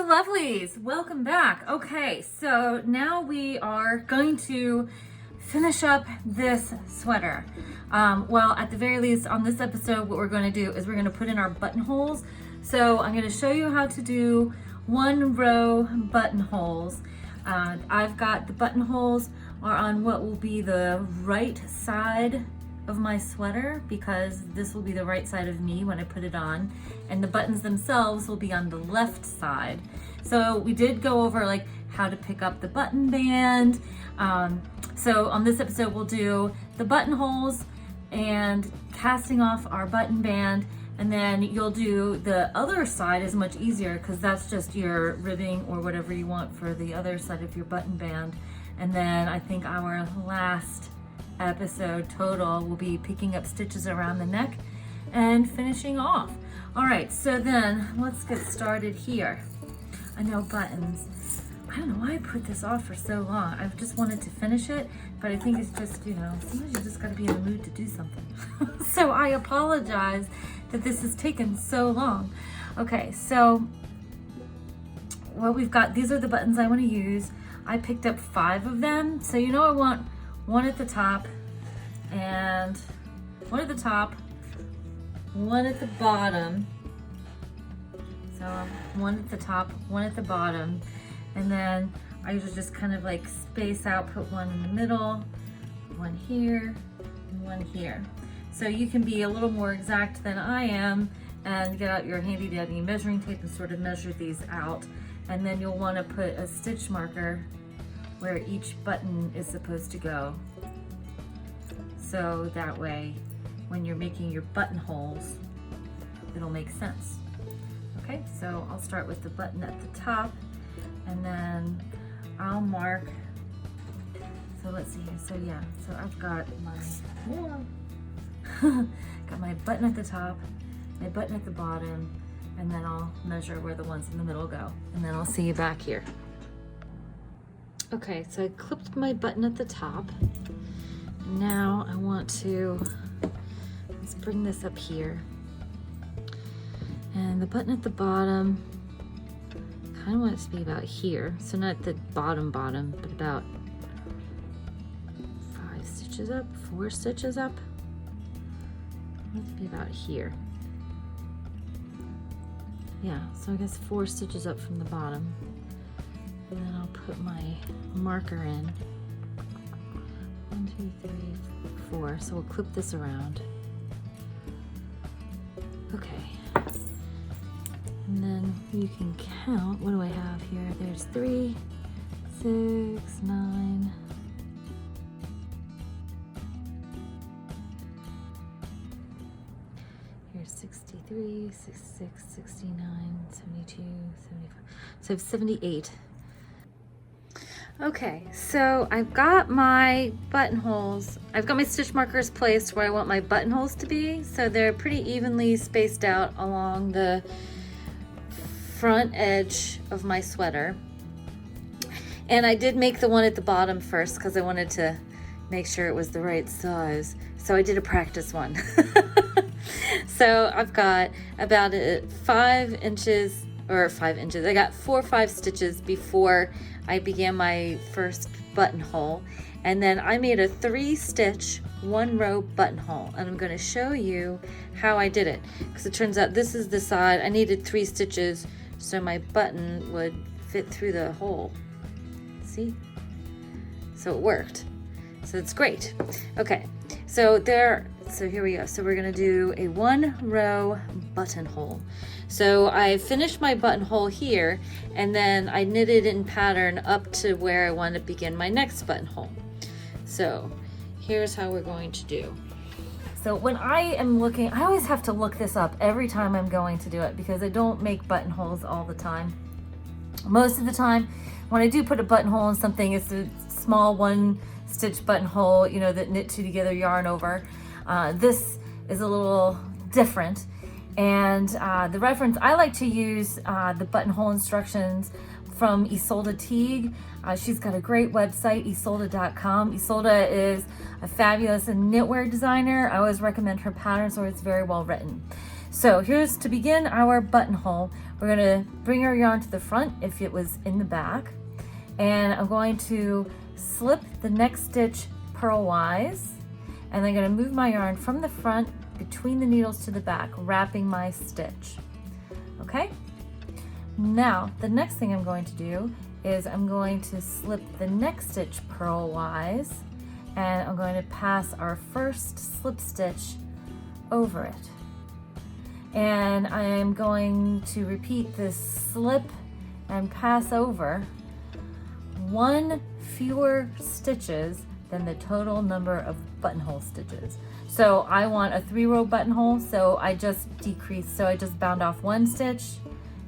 lovelies, welcome back. Okay, so now we are going to finish up this sweater. Well, at the very least on this episode, what we're going to do is we're going to put in our buttonholes. So I'm going to show you how to do one row buttonholes. I've got the buttonholes are on what will be the right side of my sweater, because this will be the right side of me when I put it on, and the buttons themselves will be on the left side. So we did go over like how to pick up the button band. So on this episode we'll do the buttonholes and casting off our button band, and then you'll do the other side is much easier because that's just your ribbing or whatever you want for the other side of your button band. And then I think our last episode total will be picking up stitches around the neck and finishing off. All right, so then let's get started here. I know buttons. I don't know why I put this off for so long. I've just wanted to finish it, but I think it's just, you know, sometimes you just gotta be in the mood to do something. So I apologize that this has taken so long. Okay, so what we've got, these are the buttons I want to use. I picked up 5 of them. So you know I want one at the top and one at the top, one at the bottom. So one at the top, one at the bottom. And then I usually just kind of like space out, put one in the middle, one here, and one here. So you can be a little more exact than I am and get out your handy dandy measuring tape and sort of measure these out. And then you'll want to put a stitch marker where each button is supposed to go. So that way, when you're making your buttonholes, it'll make sense. Okay, so I'll start with the button at the top, and then I'll mark. So let's see here. So yeah, so I've got got my button at the top, my button at the bottom, and then I'll measure where the ones in the middle go, and then I'll see you back here. Okay, so I clipped my button at the top. Now I want to, let's bring this up here. And the button at the bottom, kind of want it to be about here. So not the bottom, but about 5 stitches up, 4 stitches up. I want it to be about here. Yeah, so I guess 4 stitches up from the bottom. And then I'll put my marker in. 1, 2, 3, 4. So we'll clip this around. Okay. And then you can count. What do I have here? There's 3, 6, 9. Here's 63, 66, 69, 72, 75. So I have 78. Okay, so I've got my buttonholes. I've got my stitch markers placed where I want my buttonholes to be. So they're pretty evenly spaced out along the front edge of my sweater. And I did make the one at the bottom first because I wanted to make sure it was the right size. So I did a practice one. So I've got about 5 inches, or 5 inches. I got 4 or 5 stitches before I began my first buttonhole, and then I made a 3-stitch 1-row buttonhole, and I'm going to show you how I did it, because it turns out this is the side I needed 3 stitches so my button would fit through the hole. See? So it worked. So it's great. Okay, so here we go. So we're going to do a 1-row buttonhole. So I finished my buttonhole here, and then I knitted in pattern up to where I want to begin my next buttonhole. So here's how we're going to do. So when I am looking, I always have to look this up every time I'm going to do it because I don't make buttonholes all the time. Most of the time, when I do put a buttonhole in something, it's a small 1-stitch buttonhole, you know, that knit 2 together yarn over. This is a little different. And the reference, I like to use the buttonhole instructions from Isolde Teague. She's got a great website, isolde.com. Isolde is a fabulous knitwear designer. I always recommend her patterns, or it's very well written. So here's to begin our buttonhole. We're gonna bring our yarn to the front if it was in the back. And I'm going to slip the next stitch purlwise. And I'm gonna move my yarn from the front between the needles to the back, wrapping my stitch. Okay? Now, the next thing I'm going to do is I'm going to slip the next stitch purlwise, and I'm going to pass our first slip stitch over it. And I am going to repeat this slip and pass over one fewer stitches than the total number of buttonhole stitches. So I want a 3-row buttonhole, so I just decreased, so I just bound off one stitch.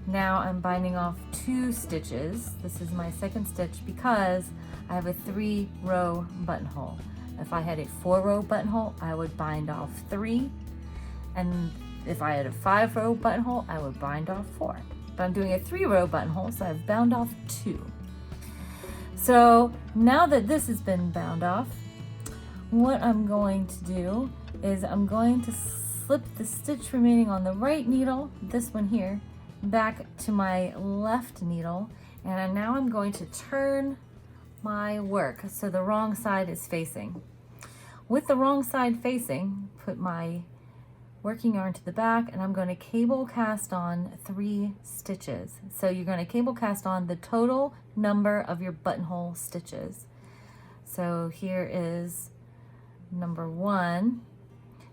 Now I'm binding off 2 stitches. This is my second stitch because I have a 3-row buttonhole. If I had a 4-row buttonhole, I would bind off 3. And if I had a 5-row buttonhole, I would bind off 4. But I'm doing a 3-row buttonhole, so I've bound off 2. So now that this has been bound off, what I'm going to do is I'm going to slip the stitch remaining on the right needle, this one here, back to my left needle, and now I'm going to turn my work so the wrong side is facing. With the wrong side facing, put my working yarn to the back, and I'm going to cable cast on 3 stitches. So you're going to cable cast on the total number of your buttonhole stitches. So here is number 1,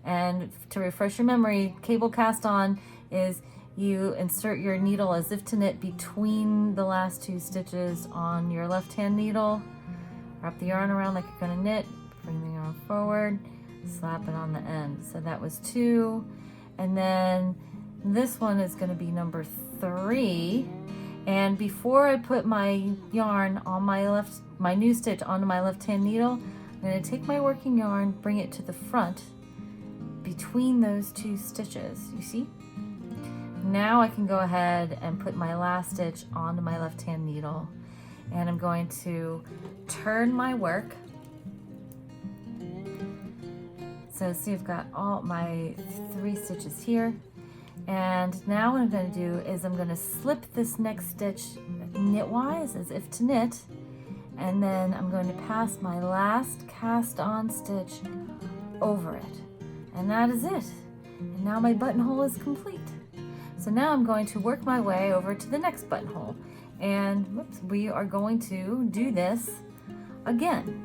and to refresh your memory, cable cast on is you insert your needle as if to knit between the last 2 stitches on your left hand needle, wrap the yarn around like you're going to knit, bring the yarn forward, slap it on the end. So that was 2, and then this one is going to be number 3. And before I put my yarn on my new stitch onto my left hand needle, I'm going to take my working yarn, bring it to the front between those 2 stitches. You see? Now I can go ahead and put my last stitch onto my left hand needle, and I'm going to turn my work. So see, I've got all my 3 stitches here, and now what I'm going to do is I'm going to slip this next stitch knitwise as if to knit, and then I'm going to pass my last cast on stitch over it, and that is it. And now my buttonhole is complete. So now I'm going to work my way over to the next buttonhole, and whoops, we are going to do this again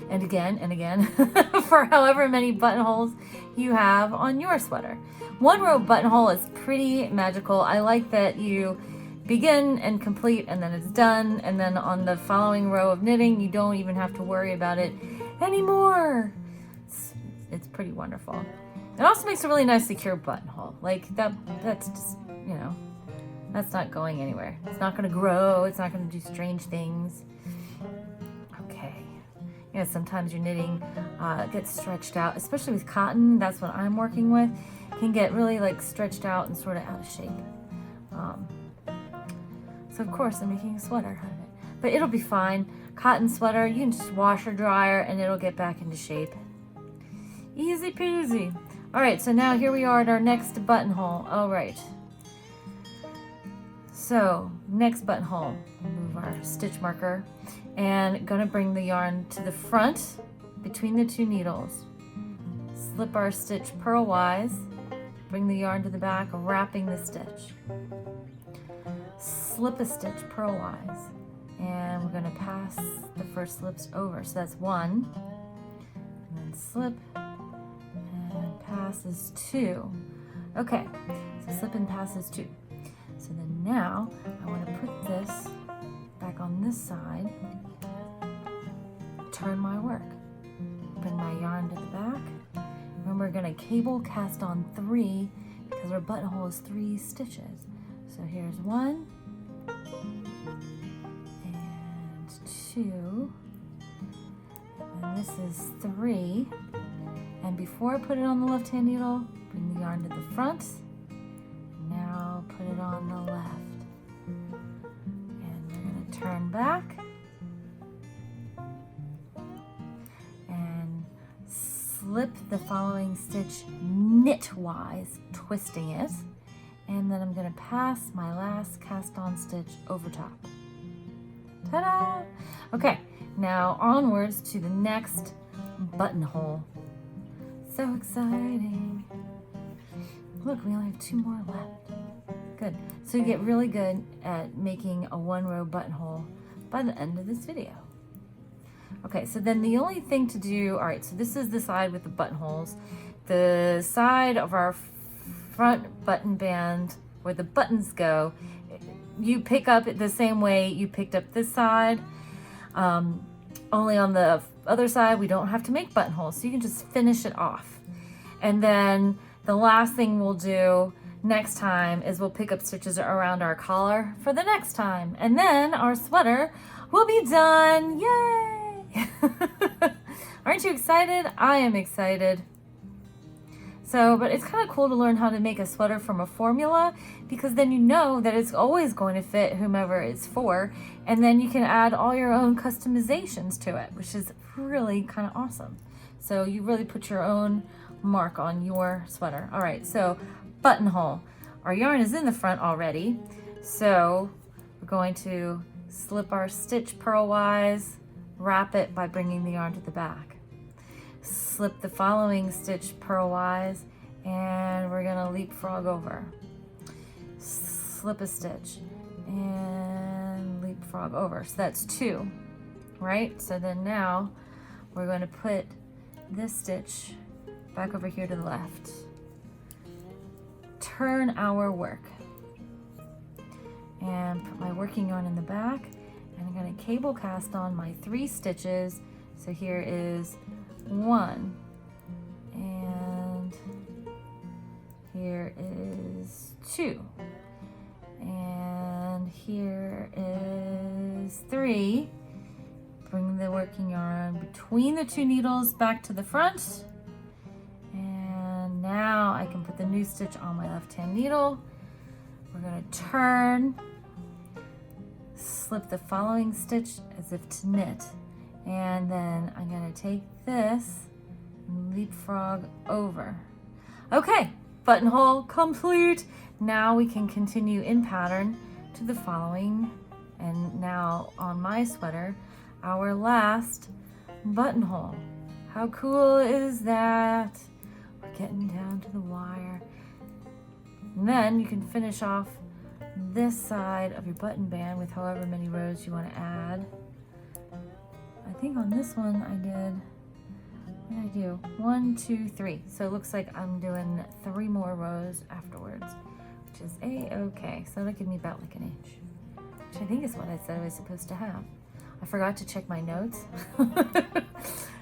and again and again for however many buttonholes you have on your sweater. 1-row buttonhole is pretty magical. I like that you begin and complete and then it's done, and then on the following row of knitting you don't even have to worry about it anymore. It's pretty wonderful. It also makes a really nice secure buttonhole. Like that's just, you know, that's not going anywhere. It's not going to grow. It's not going to do strange things. Okay. You know, sometimes your knitting gets stretched out, especially with cotton. That's what I'm working with. It can get really like stretched out and sort of out of shape. So of course I'm making a sweater out of it. But it'll be fine. Cotton sweater, you can just wash or dryer and it'll get back into shape. Easy peasy. All right, so now here we are at our next buttonhole. All right. So next buttonhole, move our stitch marker, and gonna bring the yarn to the front between the 2 needles. Slip our stitch purlwise, bring the yarn to the back, wrapping the stitch. Slip a stitch purlwise, and we're gonna pass the first slips over. So that's 1, and then slip, and pass is 2. Okay, so slip and pass is 2. So then now I want to put this back on this side, turn my work, bring my yarn to the back, and we're going to cable cast on 3 because our buttonhole is 3 stitches. So here's 1 and 2, and this is 3. And before I put it on the left hand needle, bring the yarn to the front. Now put it on the left. And we're going to turn back and slip the following stitch knitwise, twisting it, and then I'm going to pass my last cast on stitch over top. Ta-da! Okay, now onwards to the next buttonhole. So exciting. Look, we only have 2 more left. Good. So you get really good at making a 1-row buttonhole by the end of this video. Okay, so then the only thing to do, all right, so this is the side with the buttonholes. The side of our front button band where the buttons go, you pick up it the same way you picked up this side. Only on the other side, we don't have to make buttonholes, so you can just finish it off. And then the last thing we'll do next time is we'll pick up stitches around our collar for the next time. And then our sweater will be done. Yay! Aren't you excited? I am excited. So, but it's kind of cool to learn how to make a sweater from a formula, because then you know that it's always going to fit whomever it's for, and then you can add all your own customizations to it, which is really kind of awesome. So you really put your own mark on your sweater. All right, so buttonhole. Our yarn is in the front already, so we're going to slip our stitch purlwise, wrap it by bringing the yarn to the back. Slip the following stitch purlwise, and we're gonna leapfrog over. Slip a stitch and leapfrog over. So that's 2, right? So then now we're going to put this stitch back over here to the left. Turn our work and put my working yarn in the back, and I'm going to cable cast on my 3 stitches. So here is 1, and here is 2, and here is 3. Bring the working yarn between the 2 needles back to the front, and now I can put the new stitch on my left hand needle. We're going to turn, slip the following stitch as if to knit, and then I'm going to take this and leapfrog over. Okay, buttonhole complete. Now we can continue in pattern to the following, and now on my sweater, our last buttonhole. How cool is that? We're getting down to the wire. And then you can finish off this side of your button band with however many rows you want to add. I think on this one I did, what did I do? 1, 2, 3. So it looks like I'm doing 3 more rows afterwards, which is a-okay. So that'll give me about like an inch, which I think is what I said I was supposed to have. I forgot to check my notes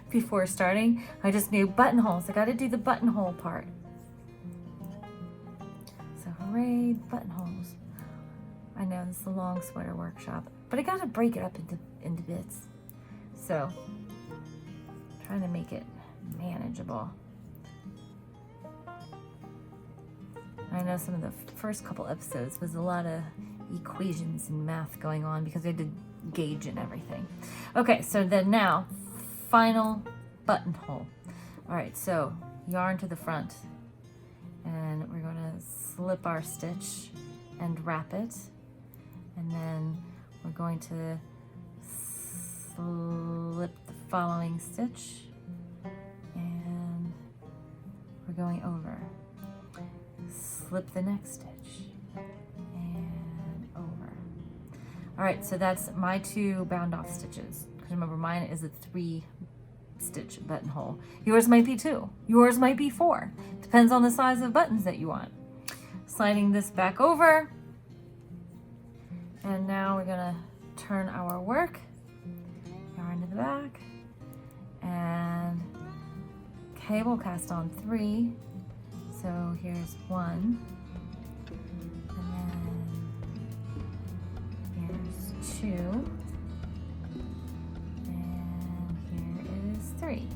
before starting. I just knew buttonholes. I got to do the buttonhole part. So hooray, buttonholes. I know this is a long sweater workshop, but I got to break it up into bits. So trying to make it manageable. I know some of the first couple episodes was a lot of equations and math going on because I did gauge and everything. Okay, so then now, final buttonhole. All right, so yarn to the front, and we're going to slip our stitch and wrap it, and then we're going to slip the following stitch, and we're going over. Slip the next stitch and over. All right, so that's my 2 bound off stitches. Because remember, mine is a 3 stitch buttonhole. Yours might be 2. Yours might be 4. Depends on the size of buttons that you want. Sliding this back over. And now we're gonna turn our work. Yarn to the back. And cable cast on 3. So here's 1. And then here's 2. And here is 3.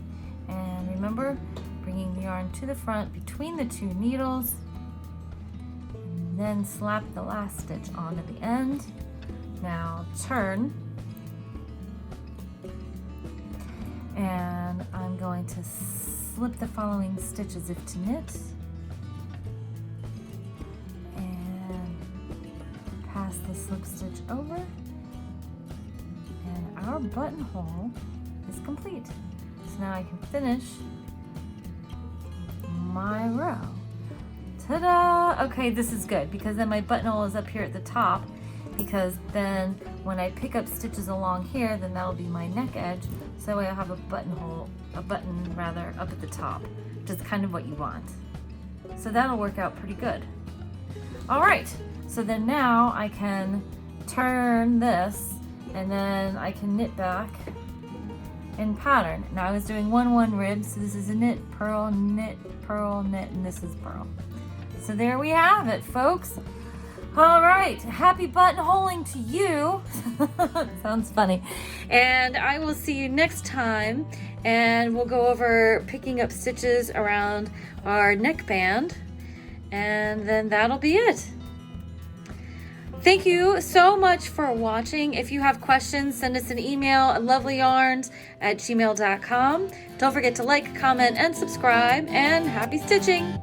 And remember, bringing the yarn to the front between the 2 needles, and then slap the last stitch on at the end. Now turn, and I'm going to slip the following stitch as if to knit. And pass the slip stitch over. And our buttonhole is complete. So now I can finish my row. Ta-da! Okay, this is good because then my buttonhole is up here at the top, because then when I pick up stitches along here, then that'll be my neck edge. So that way I'll have a button rather up at the top, which is kind of what you want. So that'll work out pretty good. All right, so then now I can turn this and then I can knit back in pattern. Now I was doing 1-1 ribs, so this is a knit, purl, knit, and this is purl. So there we have it, folks. All right, happy buttonholing to you. Sounds funny. And I will see you next time, and we'll go over picking up stitches around our neckband, and then that'll be it. Thank you so much for watching. If you have questions, send us an email at lovelyyarns@gmail.com. Don't forget to like, comment, and subscribe, and happy stitching.